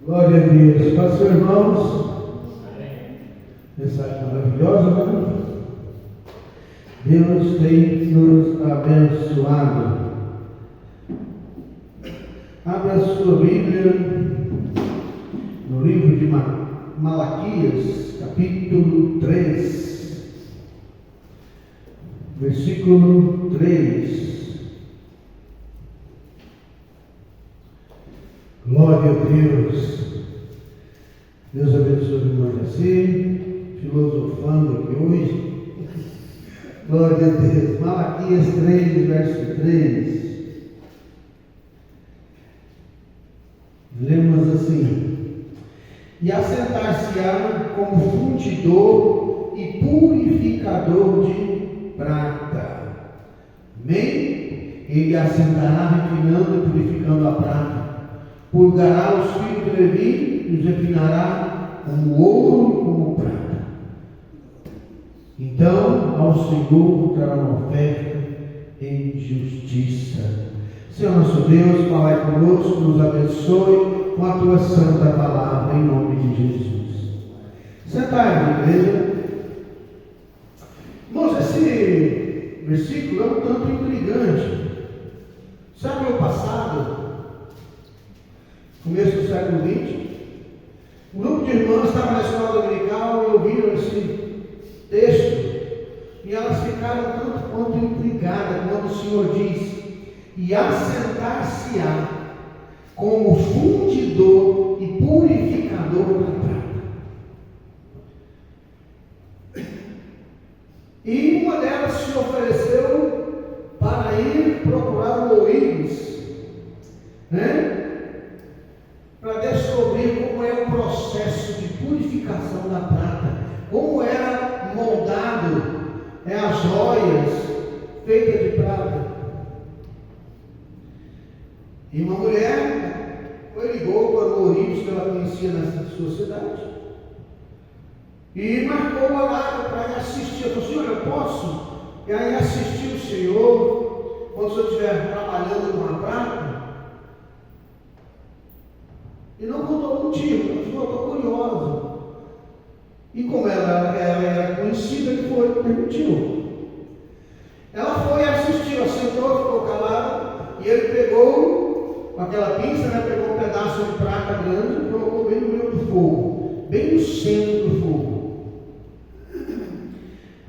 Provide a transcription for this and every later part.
Glória a Deus. Paz, irmãos. Mensagem maravilhosa, né? Deus tem nos abençoado. Abra a sua Bíblia no livro de Malaquias, capítulo 3, versículo 3. Glória a Deus. Deus abençoe o irmão Jaci, filosofando aqui hoje. Glória a Deus. Malaquias 3, verso 3. Lemos assim: e assentar-se-á como fundidor e purificador de prata. Amém? Ele assentará refinando e purificando a prata. Purgará os filhos de Levi e os refinará como ouro e como prata. Então ao Senhor trará uma oferta em justiça. Senhor nosso Deus, falai conosco, nos abençoe com a tua santa palavra, em nome de Jesus. Sentai-vos, igreja. Irmãos, esse versículo é um tanto intrigante. Século passado, começo do século XX, um grupo de irmãs estava na escola dominical e ouviram esse texto, e elas ficaram tanto quanto intrigadas quando o Senhor diz: e assentar-se-á como fundidor e purificador da prata. E uma delas se ofereceu para ir procurar o ourives, né? Para descobrir como é o processo de purificação da prata, como era moldado as joias feitas de prata. E uma mulher ligou para o ourives que ela conhecia na sua cidade e marcou a hora para ir assistir. Ela falou: senhor, eu posso? E aí assistir o senhor quando o senhor estiver trabalhando com a prata? E não contou motivo, ela falou: estou curiosa. E como ela era conhecida, que foi, permitiu. Ela foi assistir, ela sentou, ficou calada, e ele pegou aquela pinça, né, pegou um pedaço de prata grande e colocou bem no meio do fogo, bem no centro do fogo.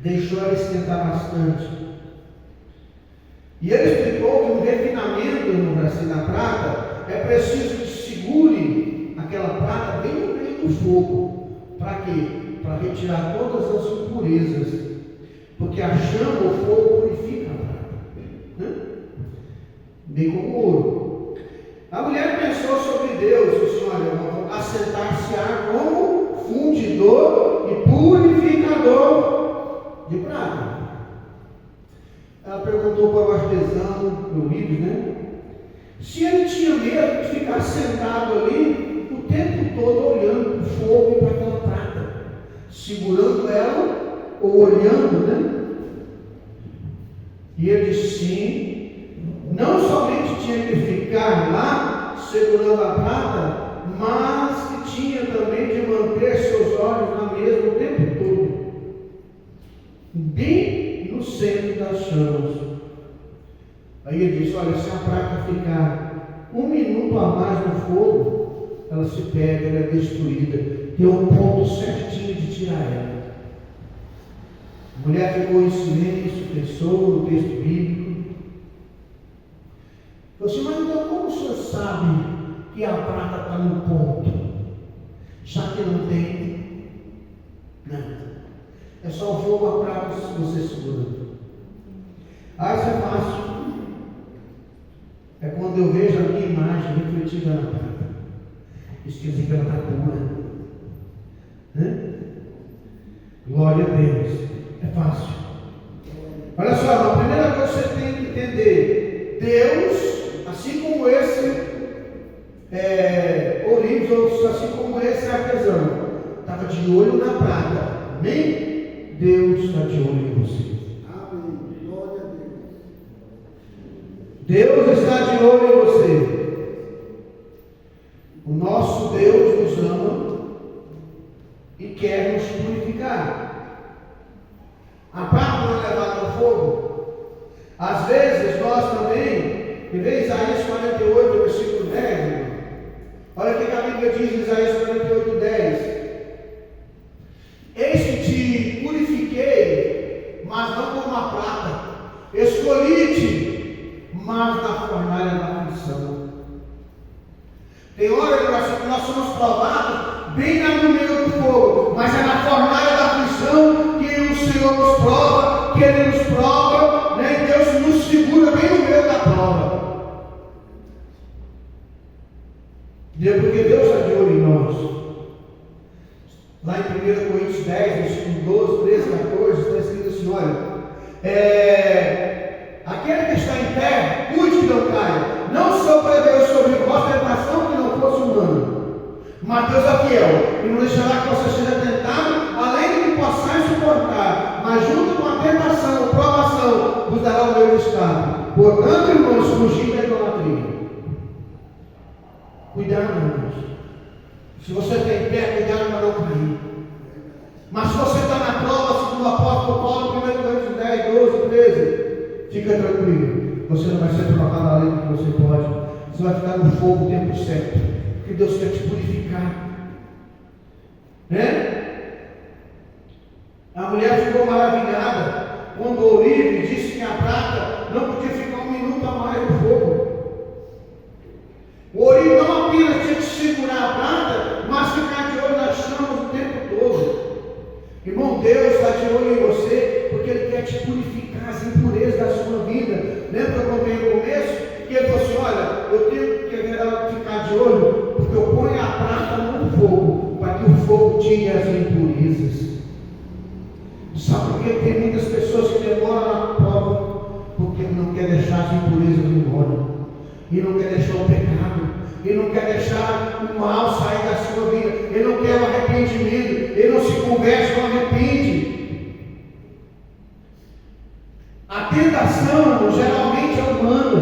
Deixou ela esquentar bastante. E ele explicou que o refinamento assim, na prata é preciso que segure aquela prata bem no meio do fogo. Para quê? Para retirar todas as impurezas. Porque a chama, o fogo, purifica a prata. Né? Bem como o ouro. A mulher pensou sobre Deus, disse: olha, assentar-se-á como fundidor e purificador de prata. Ela perguntou para o artesão, o ourives, né? Se ele tinha medo de ficar sentado ali o tempo todo olhando para o fogo e para aquela prata, segurando ela ou olhando, né? E ele disse: sim, não somente tinha que ficar lá segurando a prata, mas que tinha também de manter seus olhos na mesa o tempo todo, bem no centro das chamas. Aí ele disse: olha, se a prata ficar um minuto a mais no fogo, ela se perde, ela é destruída. Tem um ponto certinho de tirar ela. A mulher ficou em silêncio, pensou no texto bíblico. Falou assim: mas então como o senhor sabe que a prata está no ponto? Já que não tem nada. É só o fogo, a prata, se você segurando. Ah, isso é fácil. É quando eu vejo a minha imagem refletida na prata. Isso quer dizer que ela está pura. Né? Glória a Deus. É fácil. Olha só, a primeira coisa que você tem que entender: Deus, assim como esse ourives, ou assim como esse artesão, estava de olho na prata. Amém? Deus está de olho em você. Amém. Glória a Deus. Deus está de olho em você. O nosso Deus nos ama e quer nos purificar. A prata não é levada ao fogo. Às vezes nós também, em Isaías 48, versículo 10, olha o que a Bíblia diz em Isaías 48, 10. Eis que te purifiquei, mas não como a prata. Escolhi-te, mas na fornalha da aflição. Tem hora que nós somos provados bem no meio do fogo, mas é na fornalha da aflição que o Senhor nos prova, que Ele nos prova, né? E Deus nos segura bem no meio da prova. Porque Deus está de olho em nós. Lá em 1 Coríntios 10, versículo 12, 13, 14, está escrito assim: olha, aquele que está em pé, cuide que não caia. Não sobreveu sobre vós tentação que não fosse humana. Mas Deus é fiel, e não deixará que você seja tentado, além do que possais suportar. Mas junto com a tentação, a provação, vos dará o meu escape. Portanto, irmãos, fugir da idolatria. Cuidado, irmãos. Se você está em pé, cuidado para não cair. Mas se você está na prova, segundo o apóstolo Paulo, 1 Coríntios 10, 12, 13, fica tranquilo. Você não vai ser provado além do que você pode. Você vai ficar no fogo o tempo certo. Porque Deus quer te purificar. Né? A mulher ficou maravilhada quando o Oribe disse que a prata não podia ficar um minuto a mais no fogo. O Oribe não apenas tinha que segurar a prata, mas ficar de olho nas chamas o tempo todo. Irmão, Deus está de olho em você, porque Ele quer te purificar as impurezas da sua vida. Lembra que eu contei no começo? Que Ele falou assim: olha, eu tenho que ficar de olho, porque eu ponho a prata no fogo, para que o fogo tire as impurezas. Sabe por que tem muitas pessoas que demoram na prova? Porque não quer deixar as impurezas embora. E não quer deixar o pecado. Ele não quer deixar o mal sair da sua vida. Ele não quer o arrependimento. Ele não se converte, não arrepende. A tentação geralmente é humana.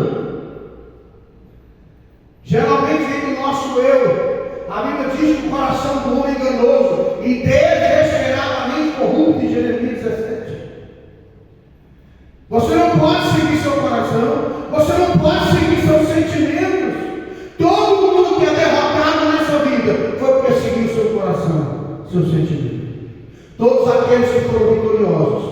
Geralmente vem do nosso eu. A Bíblia diz que o coração do homem é enganoso e desesperadamente corrupto, em Jeremias 17. Você não pode seguir seu coração. Você não pode seguir seus sentimentos. Todo mundo que é derrotado nessa vida foi porque seguiu seu coração, seu sentimento. Todos aqueles que foram vitoriosos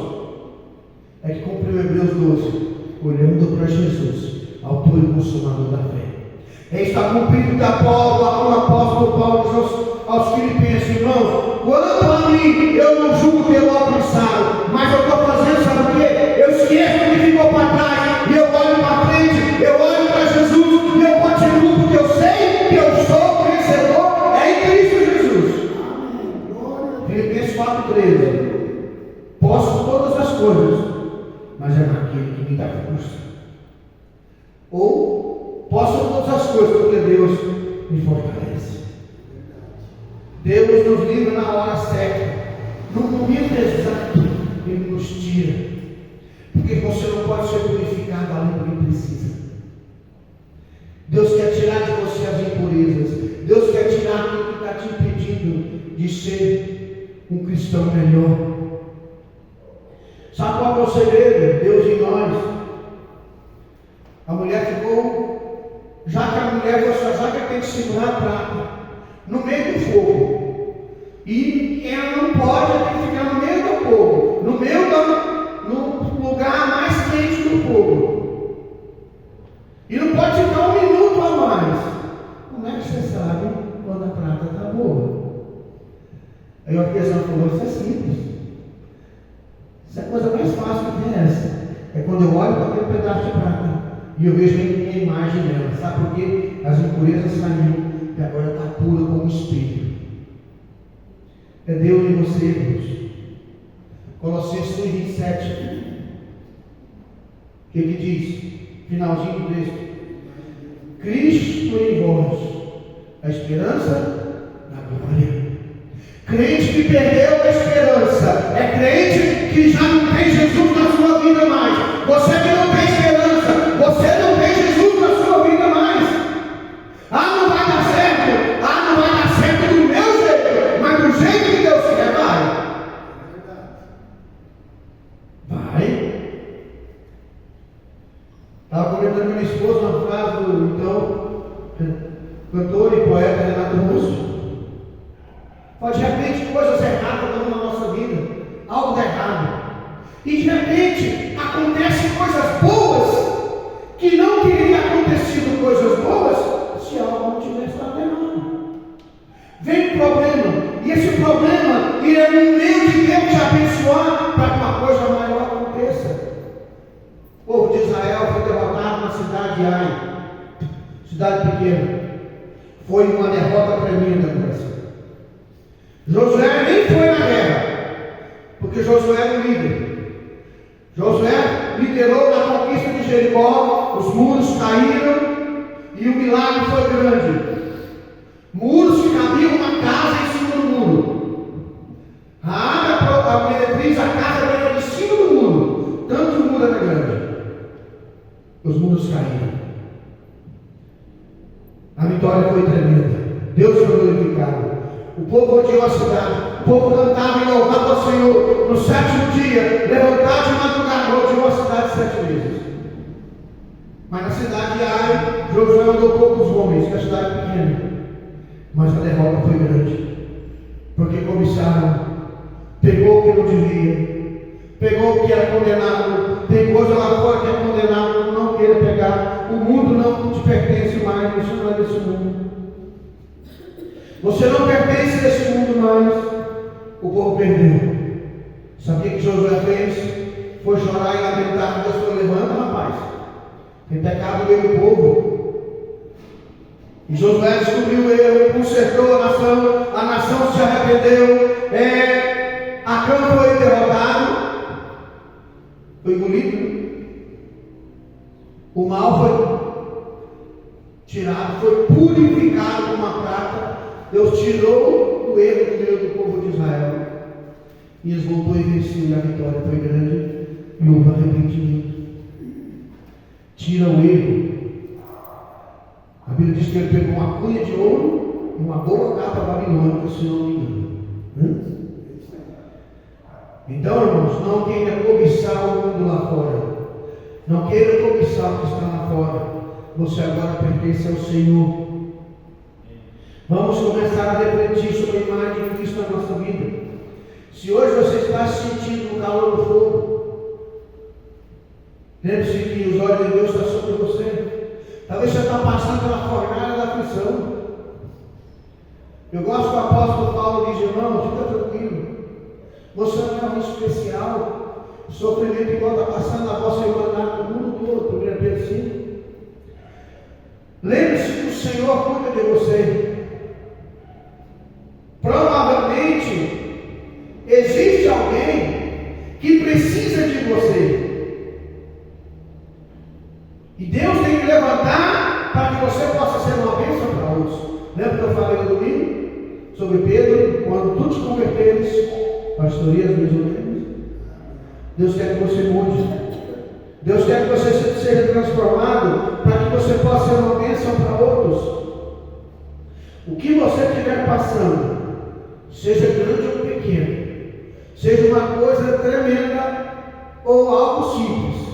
é que cumpriu Hebreus 12, olhando para Jesus, autor e consumador da fé. Está cumprido que o apóstolo Paulo diz aos Filipenses: irmãos, quanto a mim, eu não julgo pelo alcançado, mas eu estou fazendo, sabe o quê? Eu esqueço o que ficou para trás, e eu olho para frente, eu olho para Jesus, e eu continuo, porque eu sei que eu sou vencedor, em Cristo Jesus. Filipenses 4,13. Posso todas as coisas, mas é naquele que me dá força. Ou posso todas as coisas, porque Deus me fortalece. Deus nos livra na hora certa, no momento exato, Ele nos tira. Porque você não pode ser purificado além do que precisa. Deus quer tirar de você as impurezas. Deus quer tirar aquilo que está te impedindo de ser um cristão melhor. Sabe qual é o segredo? Deus em nós. A mulher ficou, já que a mulher tem que segurar a prata no meio do fogo. E ela não pode, ela tem que ficar no meio do fogo, no lugar mais quente do fogo. E não pode ficar um minuto a mais. Como é que você sabe quando a prata está boa? Aí o artesão falou: isso é simples. Isso é a coisa mais fácil que tem essa. É quando eu olho para aquele pedaço de prata e eu vejo a minha imagem nela. Sabe por quê? As impurezas saíram e agora está pura como um espelho. É Deus em você, Deus. Colossenses 1,27. O que diz? Finalzinho do texto. Cristo em vós, a esperança da glória. Crente que perdeu a esperança é crente que já não tem Jesus na sua vida mais. Você que não tem esperança, você não tem Jesus na sua vida mais. Ah, não vai dar certo. Ah, não vai dar certo. Cantor e poeta Renato Russo. Mas de repente coisas erradas estão na nossa vida, algo dá errado. E de repente acontecem coisas boas que não teriam acontecido coisas boas se algo não tivesse dado errado. Vem um problema, e esse problema ele é um meio de Deus te abençoar para que uma coisa maior aconteça. O povo de Israel foi derrotado na cidade de Ai, cidade pequena. Foi uma derrota tremenda para si. Josué nem foi na guerra, porque Josué era o líder. Josué liderou na conquista de Jericó, os muros caíram e o milagre foi grande. Muros que cabiam uma casa em cima do muro. A meretriz, a casa era de cima do muro, tanto o muro era grande. Os muros caíram. A vitória foi tremenda. Deus foi glorificado. O povo odiou a cidade. O povo cantava e louvava ao Senhor. No sétimo dia, levantava de madrugada, odiou a cidade 7 vezes. Mas na cidade de Ai, Josué mandou poucos homens, que a cidade é pequena. Mas a derrota foi grande. Porque cobiçaram, pegou o que não devia, pegou o que era condenado. Tem coisa lá fora que é condenado, não queira pegar. O mundo não te pertence mais, você não é desse mundo. Você não pertence a esse mundo mais. O povo perdeu. Sabe o que Josué fez? Foi chorar e lamentar. Deus falou: levanta, rapaz, tem pecado no meio do povo. E Josué descobriu o erro, consertou a nação se arrependeu. Acã foi derrotado, foi engolido. O mal foi tirado, foi purificado com uma prata. Deus tirou o erro do meio do povo de Israel. E eles voltou e venceu, e a vitória foi grande. E houve arrependimento. Tira o erro. A Bíblia diz que ele pegou uma cunha de ouro e uma boa capa babilônica, se não me engano. Então, irmãos, não queira cobiçar o mundo lá fora. Não queira cobiçar o que está lá fora. Você agora pertence ao Senhor. Vamos começar a refletir sobre a imagem de Cristo na nossa vida. Se hoje você está sentindo o calor do fogo, lembre-se que os olhos de Deus estão sobre você. Talvez você está passando pela fornalha da aflição. Eu gosto que o apóstolo Paulo diz: irmão, fica tranquilo. Você não é alguém especial. O sofrimento igual está passando na vossa humanidade no mundo todo. 1 Pedro 5. Lembre-se que o Senhor cuida de você. Provavelmente existe alguém que precisa de você. E Deus tem que levantar para que você possa ser uma bênção para outros. Lembra que eu falei no domingo sobre Pedro? Quando tu te converteres, pastorias mais ou menos, Deus quer que você mude. Deus quer que você seja transformado para que você possa ser uma bênção para outros. O que você estiver passando, seja grande ou pequeno, seja uma coisa tremenda ou algo simples,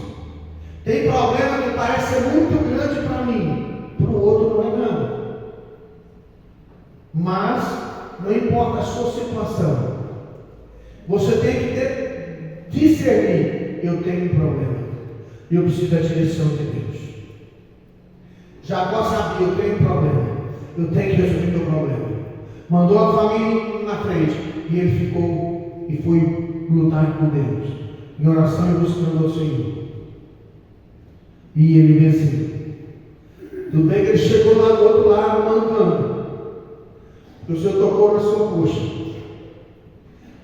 tem problema que parece ser muito grande para mim, para o outro não é nada. Mas não importa a sua situação, você tem que discernir: eu tenho um problema, eu preciso da direção de Deus. Jacó sabia: eu tenho um problema, eu tenho que resolver meu problema. Mandou a família na frente e ele ficou e foi lutar com Deus, em oração e buscando ao Senhor. E ele venceu. Tudo bem que ele chegou lá do outro lado mancando. O Senhor tocou na sua coxa.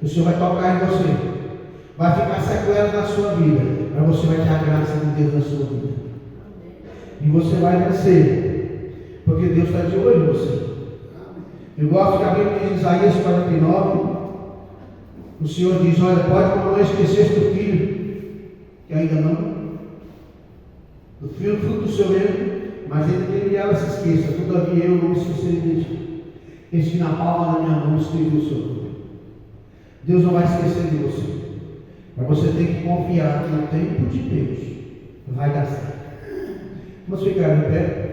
O Senhor vai tocar em você. Vai ficar sequela na sua vida, mas você vai ter a graça de Deus na sua vida. E você vai vencer, porque Deus está de olho em você. Eu gosto que a Bíblia diz em Isaías 49, o Senhor diz: olha, pode não esquecer do filho, que ainda não, do filho fruto do seu erro, mas ele ela se esqueça. Todavia eu não me esquecerei de ti. Eis que na palma da minha mão escrevi o seu nome. Deus não vai esquecer de você, mas você tem que confiar que o tempo de Deus vai dar certo. Vamos ficar em pé.